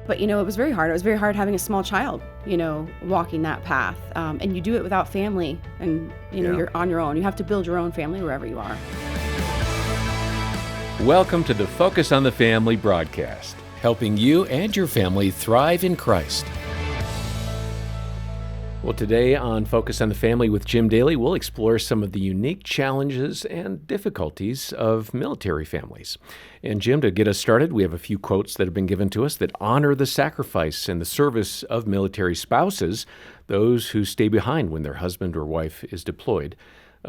But, it was very hard. It was very hard having a small child, walking that path. And you do it without family and, you're on your own. You have to build your own family wherever you are. Welcome to the Focus on the Family broadcast, helping you and your family thrive in Christ. Well, today on Focus on the Family with Jim Daly, we'll explore some of the unique challenges and difficulties of military families. And Jim, to get us started, we have a few quotes that have been given to us that honor the sacrifice and the service of military spouses, those who stay behind when their husband or wife is deployed.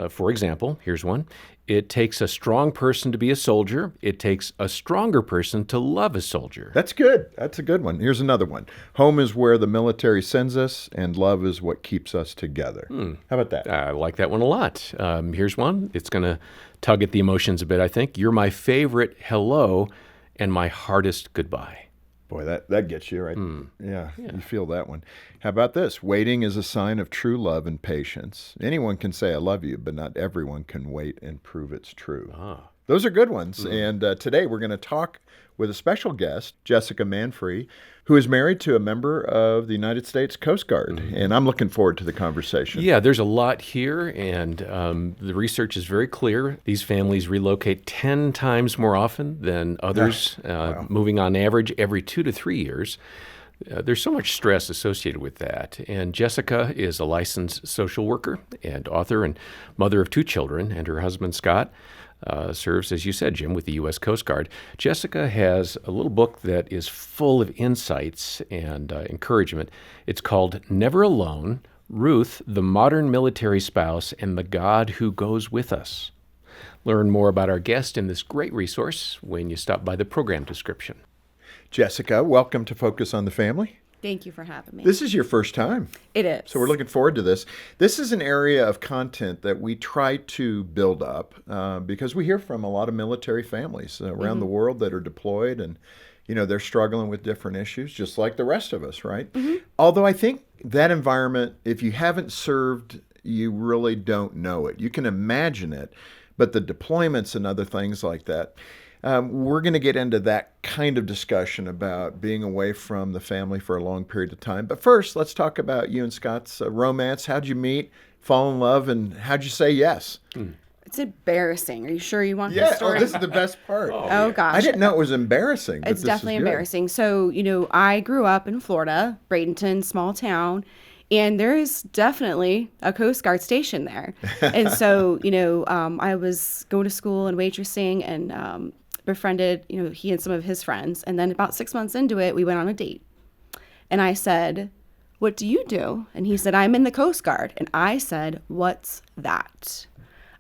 For example, here's one. It takes a strong person to be a soldier. It takes a stronger person to love a soldier. That's good. That's a good one. Here's another one. Home is where the military sends us, and love is what keeps us together. How about that? I like that one a lot. Here's one. It's going to tug at the emotions a bit, I think. You're my favorite hello and my hardest goodbye. Boy, that gets you, right? Yeah, you feel that one. How about this? Waiting is a sign of true love and patience. Anyone can say I love you, but not everyone can wait and prove it's true. Those are good ones. And today we're going to talk with a special guest, Jessica Manfree, who is married to a member of the United States Coast Guard. And I'm looking forward to the conversation. Yeah, there's a lot here, and the research is very clear. These families relocate 10 times more often than others, moving on average every 2 to 3 years. There's so much stress associated with that. And Jessica is a licensed social worker and author and mother of 2 children, and her husband, Scott, serves, as you said, Jim, with the U.S. Coast Guard. Jessica has a little book that is full of insights and encouragement. It's called Never Alone, Ruth, the Modern Military Spouse, and the God Who Goes With Us. Learn more about our guest in this great resource when you stop by the program description. Jessica, welcome to Focus on the Family. Thank you for having me. This is your first time. It is. So we're looking forward to this. This is an area of content that we try to build up because we hear from a lot of military families around the world that are deployed and, they're struggling with different issues just like the rest of us, right? Although I think that environment, if you haven't served, you really don't know it. You can imagine it, but the deployments and other things like that, we're going to get into that kind of discussion about being away from the family for a long period of time. But first, let's talk about you and Scott's romance. How'd you meet, fall in love, and how'd you say yes? It's embarrassing. Are you sure you want this story? Oh, this is the best part. Oh, gosh. I didn't know it was embarrassing. But It's definitely embarrassing. So, I grew up in Florida, Bradenton, small town. And there is definitely a Coast Guard station there. And so, I was going to school and waitressing and befriended, he and some of his friends. And then about 6 months into it, we went on a date. And I said, "What do you do?" And he said, "I'm in the Coast Guard." And I said, "What's that?"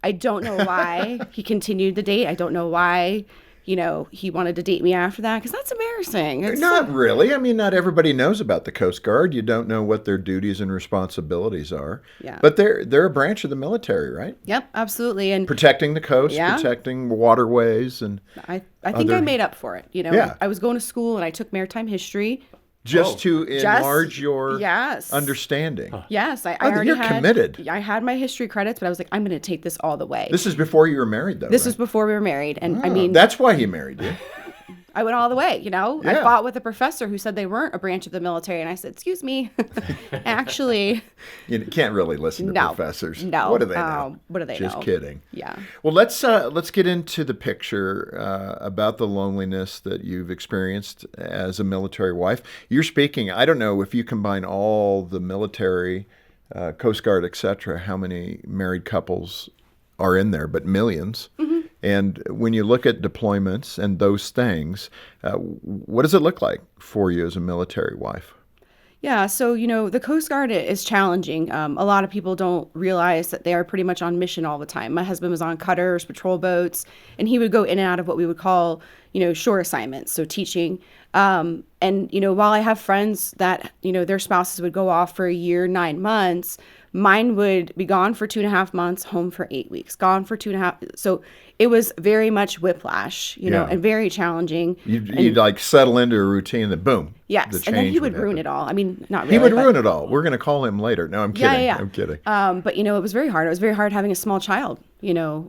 I don't know why he continued the date. I don't know why, he wanted to date me after that, because that's embarrassing. It's Not really. I mean, not everybody knows about the Coast Guard. You don't know what their duties and responsibilities are. Yeah. But they're a branch of the military, right? Yep, absolutely. And Protecting the coast, Yeah. protecting waterways, and I think I made up for it. Yeah. I was going to school and I took maritime history. just to enlarge your Yes. understanding. Yes, I Oh, already you're had. committed. I had my history credits, but I was like, I'm going to take this all the way. This is before you were married, though. This right? was before we were married, and I Oh, mean, that's why he married you. I went all the way. I Yeah. fought with a professor who said they weren't a branch of the military, and I said, "Excuse me, actually, You can't really listen to no, professors. no. What do they know? What do they Just know? kidding. Yeah. Well, let's get into the picture about the loneliness that you've experienced as a military wife. You're speaking. I don't know if you combine all the military, Coast Guard, etc., how many married couples are in there, but millions. And when you look at deployments and those things, what does it look like for you as a military wife? Yeah, so, the Coast Guard is challenging. A lot of people don't realize that they are pretty much on mission all the time. My husband was on cutters, patrol boats, and he would go in and out of what we would call, shore assignments, so teaching. And, while I have friends that, their spouses would go off for a year, 9 months, Mine would be gone for 2.5 months, home for 8 weeks, gone for 2.5. So it was very much whiplash, Yeah. and very challenging. You'd like settle into a routine, and then boom. Yes, the and then change he would ruin happen. it all. I mean, not really. He would but- ruin it all. We're going to call him later. No, I'm kidding. Yeah. I'm kidding. But it was very hard. It was very hard having a small child,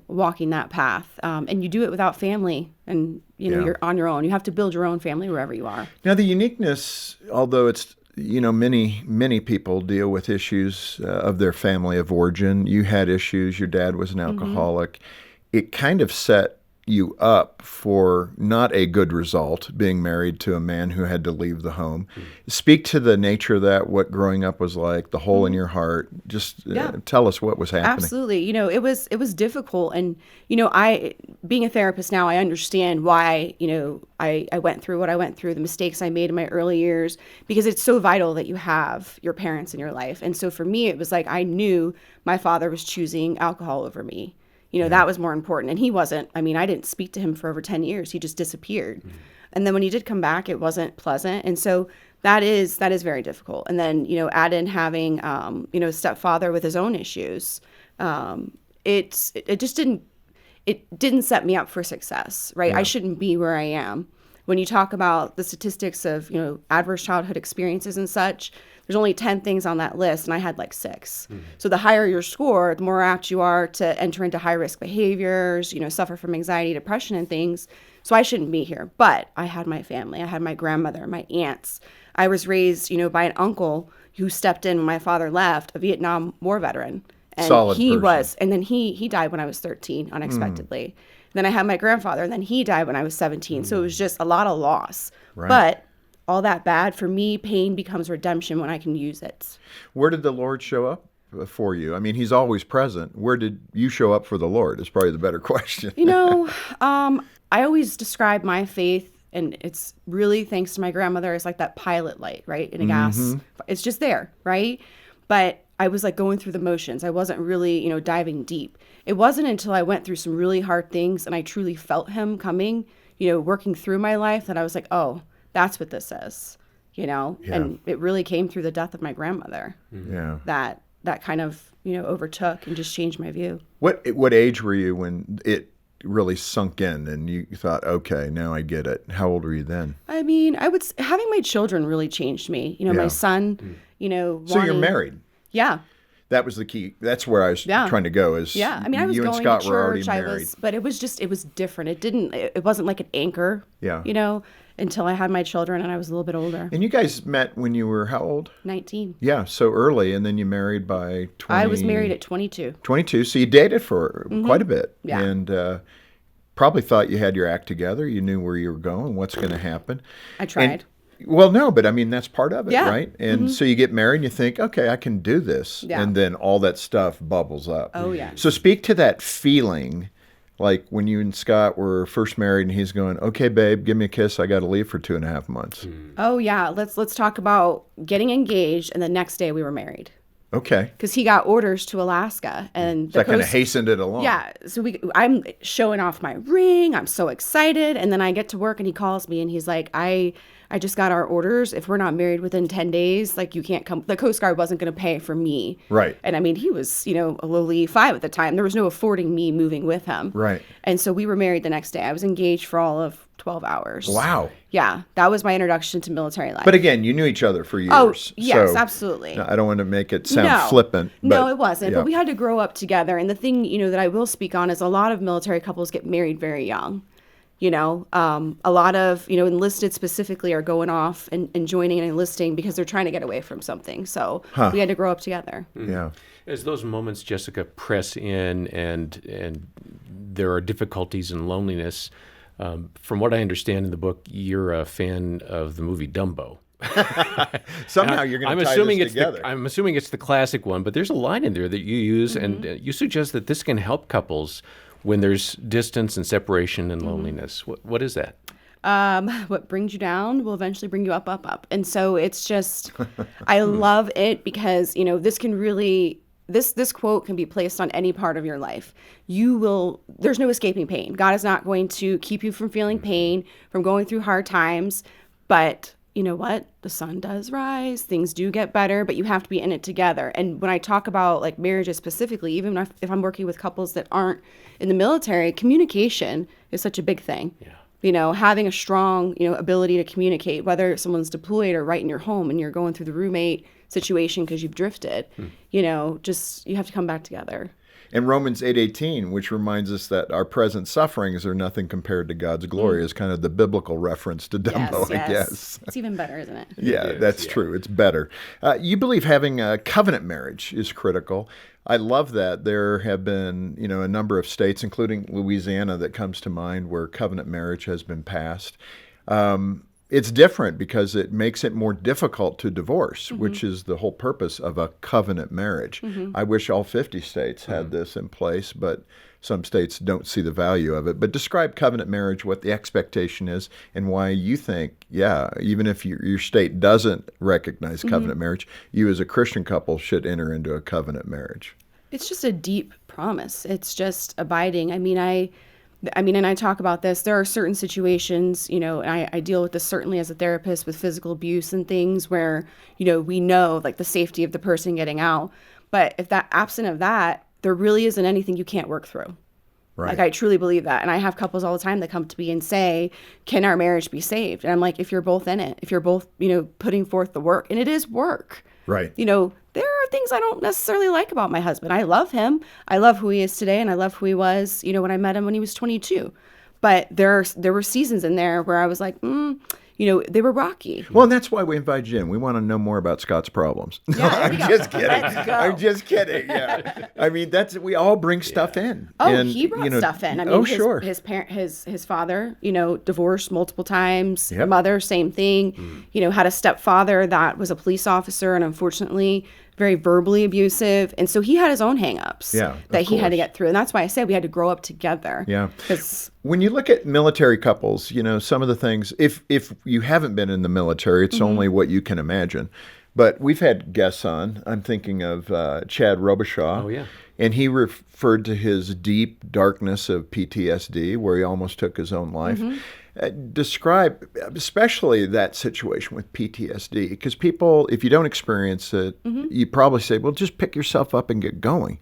walking that path. And you do it without family, and Yeah. you're on your own. You have to build your own family wherever you are. Now, the uniqueness, although it's, many people deal with issues of their family of origin. You had issues. Your dad was an alcoholic. It kind of set you up for not a good result, being married to a man who had to leave the home. Speak to the nature of that, what growing up was like, the hole in your heart. Just tell us what was happening. Absolutely. It was difficult. And, I, being a therapist now, I understand why, I went through what I went through, the mistakes I made in my early years, because it's so vital that you have your parents in your life. And so for me, it was like I knew my father was choosing alcohol over me. That was more important. And he wasn't. I mean, I didn't speak to him for over 10 years. He just disappeared. And then when he did come back, it wasn't pleasant. And so that is very difficult. And then, add in having, a stepfather with his own issues. It just didn't set me up for success, right? Yeah. I shouldn't be where I am. When you talk about the statistics of, adverse childhood experiences and such, there's only 10 things on that list, and I had like 6. So the higher your score, the more apt you are to enter into high-risk behaviors, suffer from anxiety, depression, and things. So I shouldn't be here. But I had my family. I had my grandmother, my aunts. I was raised, by an uncle who stepped in when my father left, a Vietnam War veteran. And Solid he person. was, and then he died when I was 13, unexpectedly. Then I had my grandfather, and then he died when I was 17. So it was just a lot of loss. Right. But all that bad, for me, pain becomes redemption when I can use it. Where did the Lord show up for you? I mean, he's always present. Where did you show up for the Lord is probably the better question. I always describe my faith, and it's really thanks to my grandmother, it's like that pilot light, right? In a gas. It's just there, right? But I was like going through the motions. I wasn't really, diving deep. It wasn't until I went through some really hard things and I truly felt him coming, working through my life, that I was like, oh, that's what this is, Yeah. And it really came through the death of my grandmother. Yeah. That kind of, overtook and just changed my view. What age were you when it really sunk in and you thought, okay, now I get it? How old were you then? I mean, having my children really changed me. Yeah. My son, So you're wanting- married. Yeah. That was the key. That's where I was trying to go. Is Yeah. I mean, I was you going and Scott to were already church. married. But it was different. It wasn't like an anchor. Yeah. Until I had my children and I was a little bit older. And you guys met when you were how old? 19. Yeah, so early, and then you married by 20. I was married at 22. 22, so you dated for quite a bit. Yeah. And probably thought you had your act together. You knew where you were going, what's going to happen. I tried. Well, no, but I mean, that's part of it, Yeah. right? And so you get married and you think, okay, I can do this. Yeah. And then all that stuff bubbles up. Oh, yeah. So speak to that feeling, like when you and Scott were first married and he's going, okay, babe, give me a kiss. I got to leave for 2.5 months. Oh, yeah. Let's talk about getting engaged, and the next day we were married. Okay. Because he got orders to Alaska, and So that kind of hastened it along. Yeah, so I'm showing off my ring. I'm so excited, and then I get to work, and he calls me, and he's like, "I just got our orders. If we're not married within 10 days, like you can't come." The Coast Guard wasn't going to pay for me, Right. And I mean, he was a lowly 5 at the time. There was no affording me moving with him, Right. And so we were married the next day. I was engaged for all of 12 hours. Wow. Yeah, that was my introduction to military life. But again, you knew each other for years. Oh, yes, so absolutely. I don't want to make it sound flippant. No, but, it wasn't. yeah. But we had to grow up together. And the thing, that I will speak on is a lot of military couples get married very young. A lot of, enlisted specifically are going off and joining and enlisting because they're trying to get away from something. So we had to grow up together. Yeah. As those moments, Jessica, press in and there are difficulties and loneliness, from what I understand in the book, you're a fan of the movie Dumbo. Somehow you're going to tie this together. I'm assuming it's the classic one, but there's a line in there that you use, and you suggest that this can help couples when there's distance and separation and loneliness. What is that? What brings you down will eventually bring you up, up, up. And so it's just, I love it because, this can really, this quote can be placed on any part of your life. There's no escaping pain. God is not going to keep you from feeling pain, from going through hard times, but you know what? The sun does rise. Things do get better, but you have to be in it together. And when I talk about like marriages specifically, even if I'm working with couples that aren't in the military, communication is such a big thing. Yeah. You know, having a strong, ability to communicate, whether someone's deployed or right in your home and you're going through the roommate situation because you've drifted, just you have to come back together. And Romans 8:18, which reminds us that our present sufferings are nothing compared to God's glory, is kind of the biblical reference to Dumbo, I guess. It's even better, isn't it? Yeah, that's true. It's better. You believe having a covenant marriage is critical. I love that. There have been, a number of states, including Louisiana, that comes to mind where covenant marriage has been passed. It's different because it makes it more difficult to divorce, which is the whole purpose of a covenant marriage. I wish all 50 states had this in place, but some states don't see the value of it. But describe covenant marriage, what the expectation is, and why you think, even if your state doesn't recognize covenant marriage, you as a Christian couple should enter into a covenant marriage. It's just a deep promise. It's just abiding. And I talk about this. There are certain situations, and I deal with this certainly as a therapist with physical abuse and things where, we know like the safety of the person getting out. But if absent of that, there really isn't anything you can't work through. Right. Like I truly believe that. And I have couples all the time that come to me and say, can our marriage be saved? And I'm like, if you're both in it, if you're both, putting forth the work, and it is work. Right. There are things I don't necessarily like about my husband. I love him. I love who he is today, and I love who he was, when I met him when he was 22. But there were seasons in there where I was like, they were rocky. Well, and that's why we invite you in. We want to know more about Scott's problems. No, I'm just kidding. Let's go. I'm just kidding. Yeah. we all bring stuff in. Oh, and, he brought stuff in. I mean, sure. His parent, his father, divorced multiple times. Yep. Mother, same thing. Had a stepfather that was a police officer and unfortunately very verbally abusive. And so he had his own hangups that he had to get through. And that's why I said we had to grow up together. Yeah. When you look at military couples, some of the things, if you haven't been in the military, it's only what you can imagine. But we've had guests on. I'm thinking of Chad Robichaud. Oh, yeah. And he referred to his deep darkness of PTSD, where he almost took his own life. Describe especially that situation with PTSD, because people, if you don't experience it, you probably say, well, just pick yourself up and get going.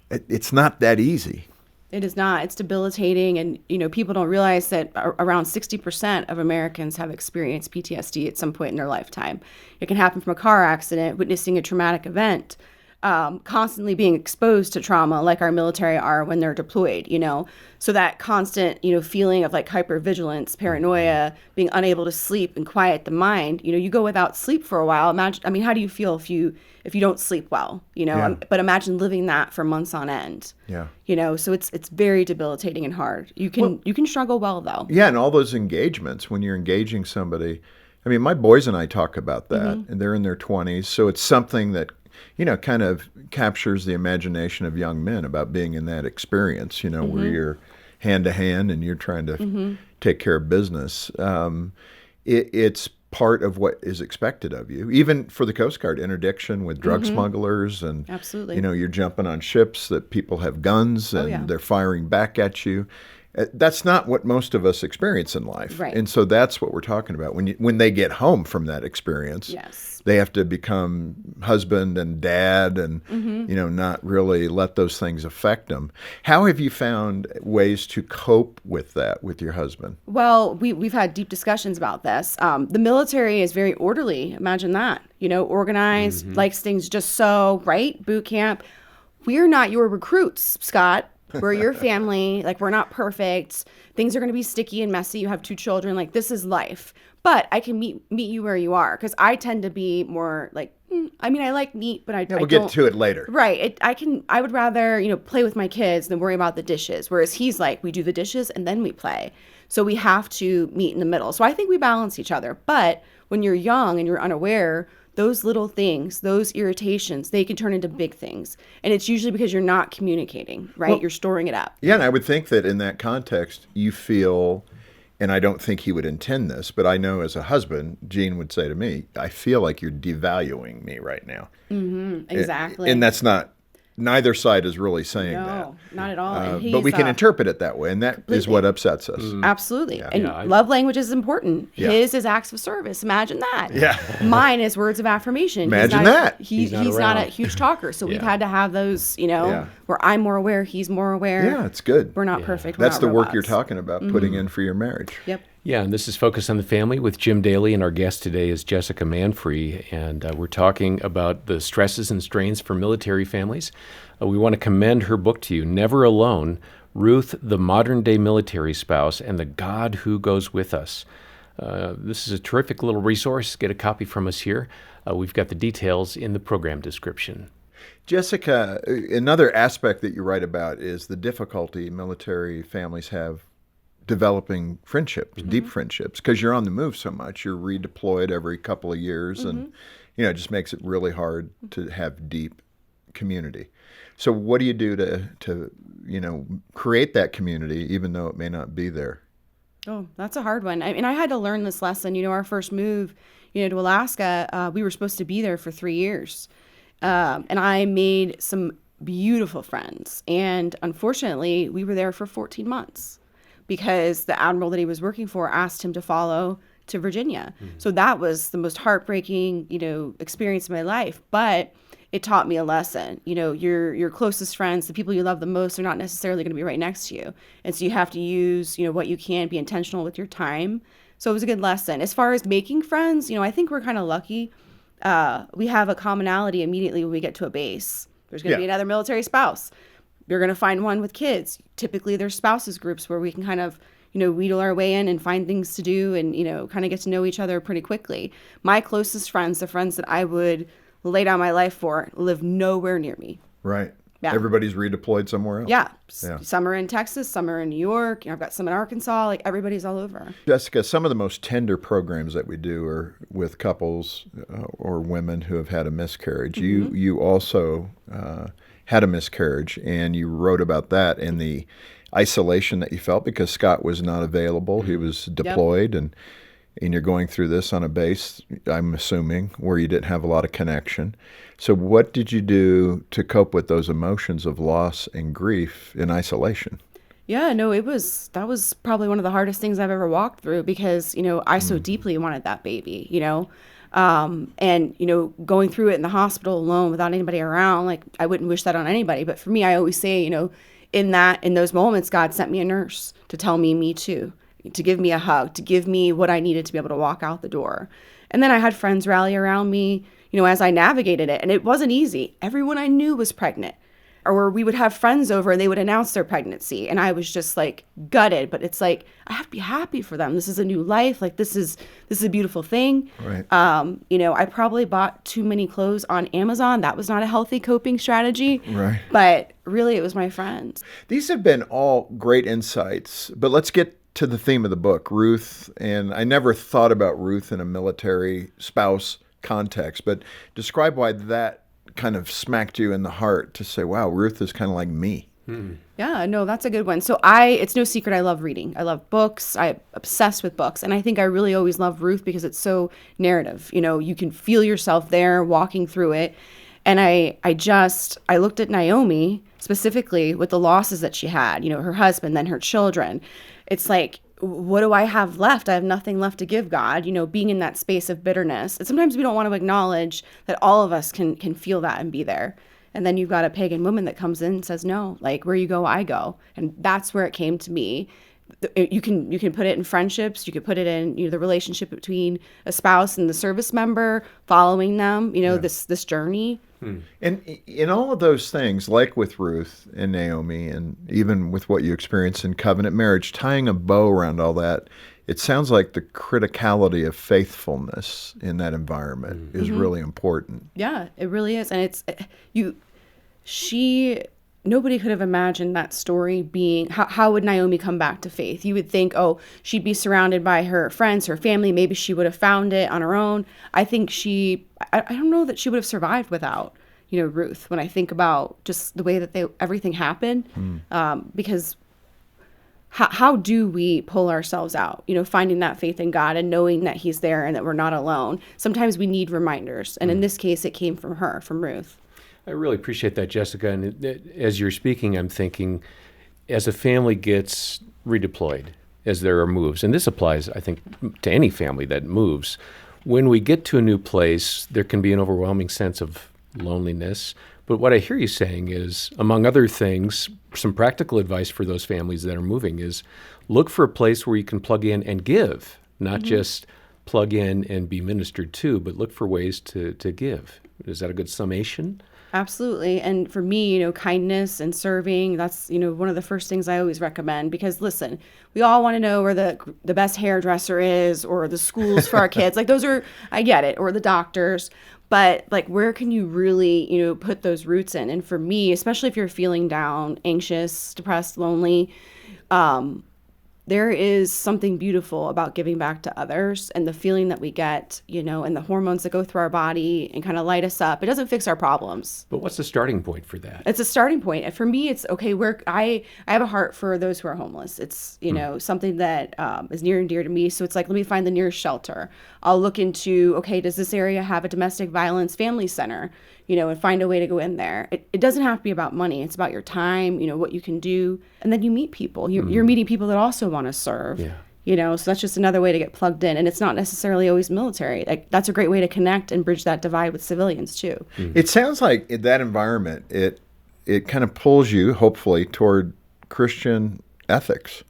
It's not that easy. It is not. It's debilitating. And, people don't realize that around 60% of Americans have experienced PTSD at some point in their lifetime. It can happen from a car accident, witnessing a traumatic event, constantly being exposed to trauma like our military are when they're deployed, So that constant, feeling of like hypervigilance, paranoia, being unable to sleep and quiet the mind, you go without sleep for a while. Imagine, how do you feel if you don't sleep well, But imagine living that for months on end. Yeah. So it's very debilitating and hard. You can struggle well though. Yeah, and all those engagements when you're engaging somebody. I mean, my boys and I talk about that, and they're in their 20s, so it's something that kind of captures the imagination of young men about being in that experience, where you're hand to hand and you're trying to take care of business. It's part of what is expected of you, even for the Coast Guard, interdiction with drug smugglers, and absolutely, you're jumping on ships that people have guns and they're firing back at you. That's not what most of us experience in life. Right. And so that's what we're talking about. When they get home from that experience, they have to become husband and dad and, not really let those things affect them. How have you found ways to cope with that with your husband? Well, we've had deep discussions about this. The military is very orderly. Imagine that, organized, likes things just so, right? Boot camp. We're not your recruits, Scott. We're your family. Like, we're not perfect. Things are going to be sticky and messy. You have 2 children. Like, this is life. But I can meet you where you are, because I tend to be more like, I like neat, but I we'll don't. Get to it later. Right. I would rather, play with my kids than worry about the dishes. Whereas he's like, we do the dishes and then we play. So we have to meet in the middle. So I think we balance each other. But when you're young and you're unaware, those little things, those irritations, they can turn into big things. And it's usually because you're not communicating, right? Well, you're storing it up. Yeah, and I would think that in that context, you feel, and I don't think he would intend this, but I know as a husband, Gene would say to me, I feel like you're devaluing me right now. Exactly. And that's not neither side is really saying that. No, not at all. And But we he's, can interpret it that way, and that is completely. what upsets us. Absolutely. And Yeah, love language is important. Yeah. His is acts of service. Imagine that. Yeah. Mine is words of affirmation. Imagine that. He's not not a around. huge talker. So we've Yeah. had to have those, Yeah. where I'm more aware, he's more aware. Yeah, it's good. We're not perfect. We're That's not the work robots. you're talking about, putting in for your marriage. Yep. Yeah, and this is Focus on the Family with Jim Daly, and our guest today is Jessica Manfree, and we're talking about the stresses and strains for military families. We want to commend her book to you, Never Alone, Ruth, the Modern-Day Military Spouse, and the God Who Goes With Us. This is a terrific little resource. Get a copy from us here. We've got the details in the program description. Jessica, another aspect that you write about is the difficulty military families have developing friendships, deep friendships, because you're on the move so much. You're redeployed every couple of years, and it just makes it really hard to have deep community. So what do you do to create that community, even though it may not be there? Oh, that's a hard one. I mean, I had to learn this lesson. Our first move, to Alaska, we were supposed to be there for 3 years. And I made some beautiful friends. And unfortunately, we were there for 14 months because the admiral that he was working for asked him to follow to Virginia. So that was the most heartbreaking, experience of my life. But it taught me a lesson. Your closest friends, the people you love the most, are not necessarily going to be right next to you. And so you have to use, what you can, be intentional with your time. So it was a good lesson. As far as making friends, I think we're kind of lucky. We have a commonality immediately when we get to a base. There's going to be another military spouse. You're going to find one with kids. Typically, there's spouses groups where we can kind of, wheedle our way in and find things to do and, kind of get to know each other pretty quickly. My closest friends, the friends that I would lay down my life for, live nowhere near me. Right. Yeah. Everybody's redeployed somewhere else. Yeah. Yeah. Some are in Texas, some are in New York. I've got some in Arkansas. Like, everybody's all over. Jessica, some of the most tender programs that we do are with couples or women who have had a miscarriage. You also had a miscarriage, and you wrote about that and the isolation that you felt because Scott was not available. He was deployed, and you're going through this on a base, I'm assuming, where you didn't have a lot of connection. So what did you do to cope with those emotions of loss and grief in isolation? Yeah, no, that was probably one of the hardest things I've ever walked through because, I so deeply wanted that baby, and, going through it in the hospital alone without anybody around, like, I wouldn't wish that on anybody. But for me, I always say, in those moments, God sent me a nurse to tell me too, to give me a hug, to give me what I needed to be able to walk out the door. And then I had friends rally around me, as I navigated it. And it wasn't easy. Everyone I knew was pregnant. Or we would have friends over and they would announce their pregnancy. And I was just like gutted. But it's like, I have to be happy for them. This is a new life. Like, this is a beautiful thing. Right. I probably bought too many clothes on Amazon. That was not a healthy coping strategy. Right. But really, it was my friends. These have been all great insights, but let's get to the theme of the book, Ruth. And I never thought about Ruth in a military spouse context, but describe why that kind of smacked you in the heart to say, wow, Ruth is kind of like me. Yeah, no, that's a good one. So it's no secret I love reading. I love books. I'm obsessed with books. And I think I really always love Ruth because it's so narrative. You can feel yourself there walking through it. And I looked at Naomi specifically with the losses that she had, her husband, then her children. It's like, what do I have left? I have nothing left to give God, being in that space of bitterness. And sometimes we don't want to acknowledge that all of us can feel that and be there. And then you've got a pagan woman that comes in and says, no, like, where you go, I go. And that's where it came to me. You can put it in friendships. You could put it in, the relationship between a spouse and the service member, following them, this journey. And in all of those things, like with Ruth and Naomi, and even with what you experience in covenant marriage, tying a bow around all that, it sounds like the criticality of faithfulness in that environment is really important. Yeah, it really is. And nobody could have imagined that story being, how would Naomi come back to faith? You would think, she'd be surrounded by her friends, her family. Maybe she would have found it on her own. I think I don't know that she would have survived without, Ruth, when I think about just the way that everything happened. Because how do we pull ourselves out, finding that faith in God and knowing that he's there and that we're not alone? Sometimes we need reminders. And in this case, it came from Ruth. I really appreciate that, Jessica. And as you're speaking, I'm thinking, as a family gets redeployed, as there are moves, and this applies, I think, to any family that moves, when we get to a new place, there can be an overwhelming sense of loneliness. But what I hear you saying is, among other things, some practical advice for those families that are moving is look for a place where you can plug in and give, not just plug in and be ministered to, but look for ways to give. Is that a good summation? Absolutely. And for me, kindness and serving, that's, one of the first things I always recommend, because listen, we all want to know where the best hairdresser is, or the schools for our kids. Like those are, I get it, or the doctors, but like, where can you really, put those roots in? And for me, especially if you're feeling down, anxious, depressed, lonely, there is something beautiful about giving back to others, and the feeling that we get, and the hormones that go through our body and kind of light us up. It doesn't fix our problems. But what's the starting point for that? It's a starting point. For me, it's okay. I have a heart for those who are homeless. It's, something that is near and dear to me. So it's like, let me find the nearest shelter. I'll look into, okay, does this area have a domestic violence family center? And find a way to go in there. It doesn't have to be about money. It's about your time, what you can do. And then you meet people. You're meeting people that also want to serve. Yeah. So that's just another way to get plugged in. And it's not necessarily always military. Like that's a great way to connect and bridge that divide with civilians too. It sounds like in that environment, it kind of pulls you, hopefully, toward Christian ethics,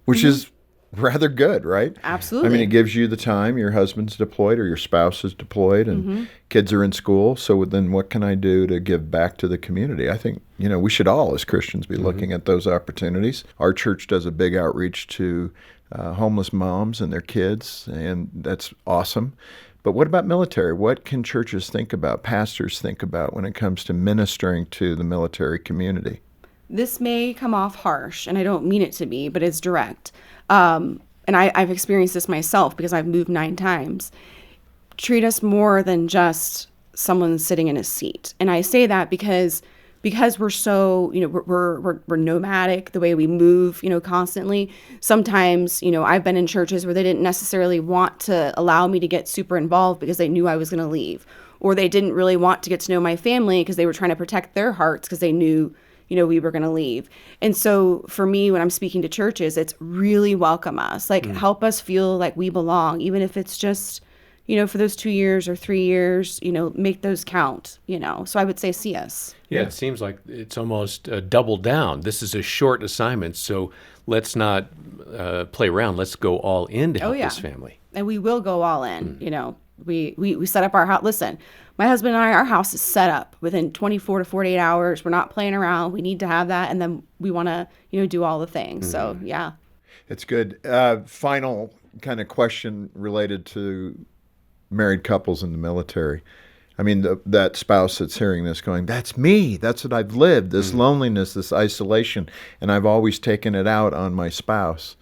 which is rather good, right? Absolutely. I mean, it gives you the time. Your husband's deployed or your spouse is deployed, and kids are in school. So then what can I do to give back to the community? I think, we should all, as Christians, be looking at those opportunities. Our church does a big outreach to homeless moms and their kids, and that's awesome. But what about military? What can churches think about, pastors think about when it comes to ministering to the military community? This may come off harsh, and I don't mean it to be, but it's direct. And I've experienced this myself because I've moved 9 times. Treat us more than just someone sitting in a seat. And I say that because we're so, we're nomadic, the way we move, constantly. Sometimes, I've been in churches where they didn't necessarily want to allow me to get super involved because they knew I was going to leave. Or they didn't really want to get to know my family because they were trying to protect their hearts because they knew we were going to leave. And so for me, when I'm speaking to churches, it's really welcome us, help us feel like we belong, even if it's just, for those 2 years or 3 years, make those count, So I would say see us. Yeah, it seems like it's almost double down. This is a short assignment, so let's not play around. Let's go all in to help this family. And we will go all in, We set up our house. Listen, my husband and I, our house is set up within 24 to 48 hours. We're not playing around. We need to have that. And then we want to, do all the things. So, yeah. It's good. Final kind of question related to married couples in the military. I mean, that spouse that's hearing this going, that's me. That's what I've lived, this loneliness, this isolation. And I've always taken it out on my spouse.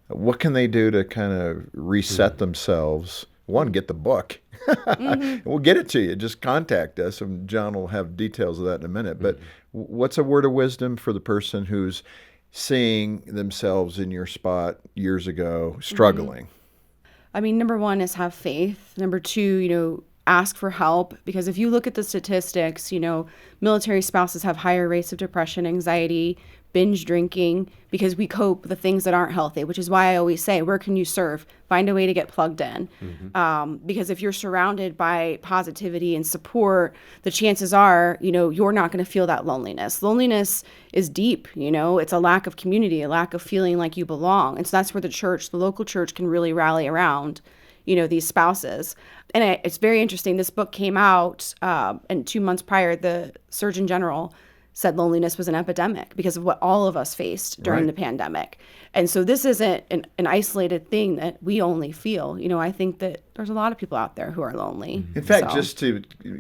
What can they do to kind of reset themselves? One, get the book. We'll get it to you. Just contact us, and John will have details of that in a minute. But what's a word of wisdom for the person who's seeing themselves in your spot years ago, struggling? I mean, number 1 is have faith. Number 2, ask for help. Because if you look at the statistics, military spouses have higher rates of depression, anxiety, binge drinking, because we cope with the things that aren't healthy, which is why I always say, where can you serve? Find a way to get plugged in. Because if you're surrounded by positivity and support, the chances are, you're not going to feel that loneliness. Loneliness is deep, it's a lack of community, a lack of feeling like you belong. And so that's where the local church can really rally around, these spouses. And it's very interesting. This book came out, and 2 months prior, the Surgeon General said loneliness was an epidemic because of what all of us faced during the pandemic. And so this isn't an isolated thing that we only feel. I think that there's a lot of people out there who are lonely. In fact, just to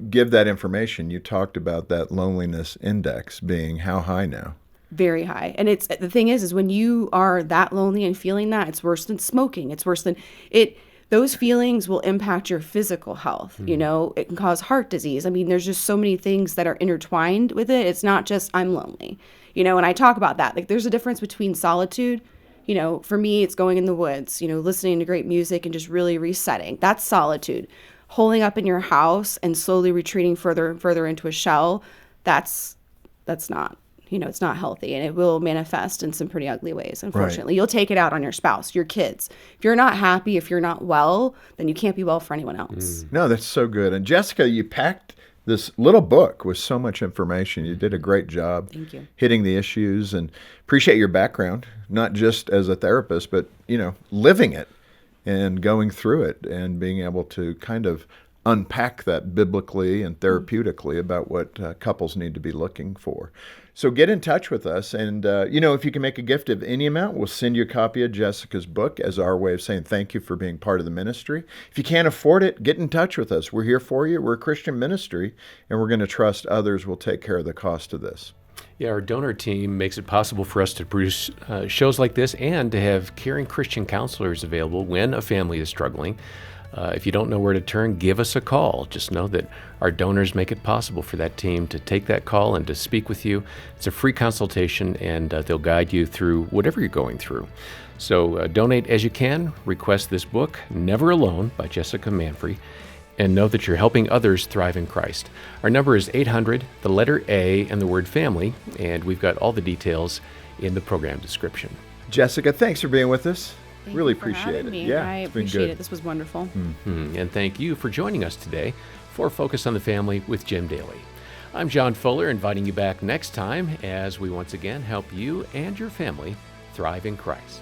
give that information, you talked about that loneliness index being how high now? Very high. And it's the thing is when you are that lonely and feeling that, it's worse than smoking. It's worse than it. Those feelings will impact your physical health. It can cause heart disease. I mean, there's just so many things that are intertwined with it. It's not just I'm lonely, and I talk about that. Like there's a difference between solitude. For me, it's going in the woods, listening to great music and just really resetting. That's solitude. holding up in your house and slowly retreating further and further into a shell, that's not, it's not healthy, and it will manifest in some pretty ugly ways, unfortunately. Right. You'll take it out on your spouse, your kids. If you're not happy, if you're not well, then you can't be well for anyone else. No, that's so good. And Jessica, you packed this little book with so much information. You did a great job. Thank you. Hitting the issues, and appreciate your background, not just as a therapist, but, living it and going through it and being able to kind of unpack that biblically and therapeutically about what couples need to be looking for. So get in touch with us. And, if you can make a gift of any amount, we'll send you a copy of Jessica's book as our way of saying thank you for being part of the ministry. If you can't afford it, get in touch with us. We're here for you. We're a Christian ministry, and we're going to trust others will take care of the cost of this. Yeah, our donor team makes it possible for us to produce shows like this and to have caring Christian counselors available when a family is struggling. If you don't know where to turn, give us a call. Just know that our donors make it possible for that team to take that call and to speak with you. It's a free consultation, and they'll guide you through whatever you're going through. So donate as you can. Request this book, Never Alone, by Jessica Manfrey, and know that you're helping others thrive in Christ. Our number is 800, the letter A, and the word family, and we've got all the details in the program description. Jessica, thanks for being with us. Thank really you for appreciate having it. me. Yeah, I it's been appreciate good. it. This was wonderful. Mm-hmm. And thank you for joining us today for Focus on the Family with Jim Daly. I'm John Fuller, inviting you back next time as we once again help you and your family thrive in Christ.